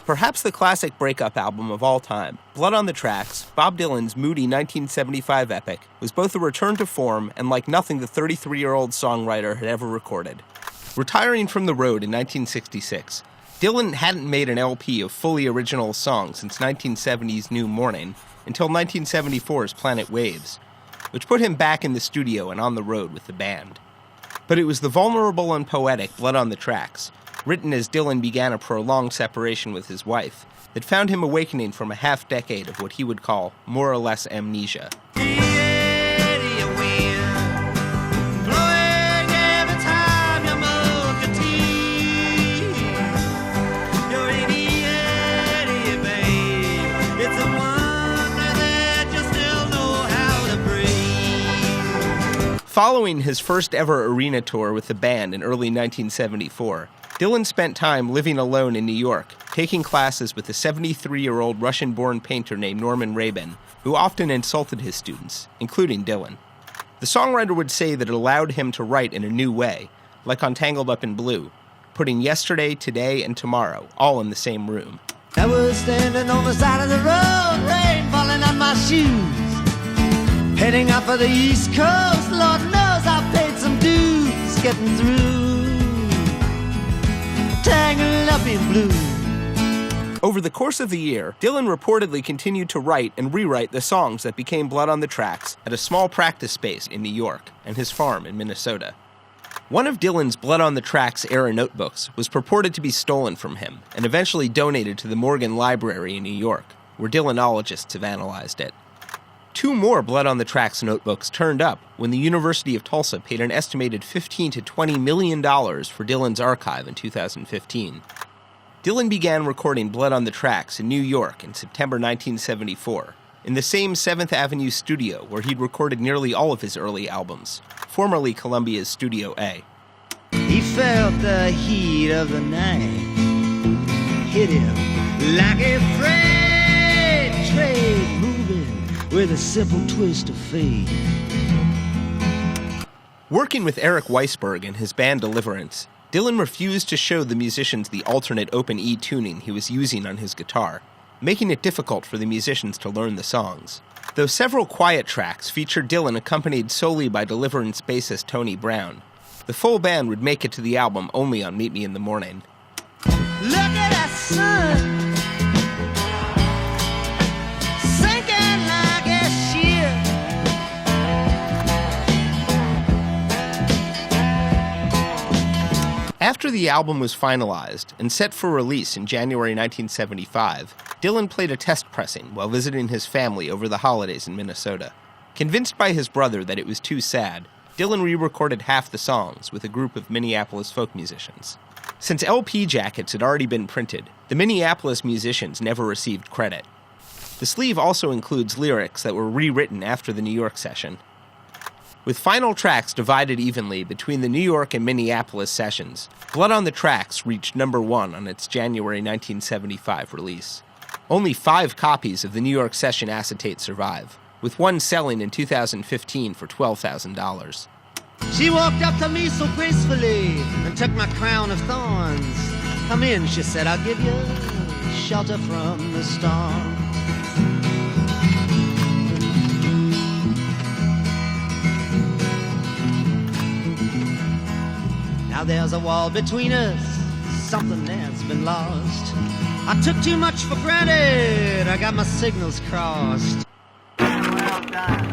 Perhaps the classic breakup album of all time, Blood on the Tracks, Bob Dylan's moody 1975 epic, was both a return to form and like nothing the 33-year-old songwriter had ever recorded. Retiring from the road in 1966, Dylan hadn't made an LP of fully original songs since 1970's New Morning until 1974's Planet Waves, which put him back in the studio and on the road with the band. But it was the vulnerable and poetic Blood on the Tracks, written as Dylan began a prolonged separation with his wife, that found him awakening from a half-decade of what he would call more or less amnesia. Following his first ever arena tour with the band in early 1974, Dylan spent time living alone in New York, taking classes with a 73-year-old Russian-born painter named Norman Rabin, who often insulted his students, including Dylan. The songwriter would say that it allowed him to write in a new way, like on Tangled Up in Blue, putting yesterday, today, and tomorrow all in the same room. I was standing on the side of the road, rain falling on my shoes, heading up for the East Coast. Lord knows I paid some dues getting through. Tangled up in blue. Over the course of the year, Dylan reportedly continued to write and rewrite the songs that became Blood on the Tracks at a small practice space in New York and his farm in Minnesota. One of Dylan's Blood on the Tracks era notebooks was purported to be stolen from him and eventually donated to the Morgan Library in New York, where Dylanologists have analyzed it. 2 more Blood on the Tracks notebooks turned up when the University of Tulsa paid an estimated $15 to $20 million for Dylan's archive in 2015. Dylan began recording Blood on the Tracks in New York in September 1974, in the same 7th Avenue studio where he'd recorded nearly all of his early albums, formerly Columbia's Studio A. He felt the heat of the night hit him like a freight train moving with a simple twist of fate. Working with Eric Weisberg and his band Deliverance, Dylan refused to show the musicians the alternate open E tuning he was using on his guitar, making it difficult for the musicians to learn the songs. Though several quiet tracks featured Dylan accompanied solely by Deliverance bassist Tony Brown, the full band would make it to the album only on Meet Me in the Morning. Look at that sun, sinking like a ship. After the album was finalized and set for release in January 1975, Dylan played a test pressing while visiting his family over the holidays in Minnesota. Convinced by his brother that it was too sad, Dylan re-recorded half the songs with a group of Minneapolis folk musicians. Since LP jackets had already been printed, the Minneapolis musicians never received credit. The sleeve also includes lyrics that were rewritten after the New York session. With final tracks divided evenly between the New York and Minneapolis sessions, Blood on the Tracks reached number 1 on its January 1975 release. Only 5 copies of the New York session acetate survive, with one selling in 2015 for $12,000. She walked up to me so gracefully and took my crown of thorns. Come in, she said, I'll give you shelter from the storm. Now there's a wall between us, something that's been lost. I took too much for granted, I got my signals crossed. Well done.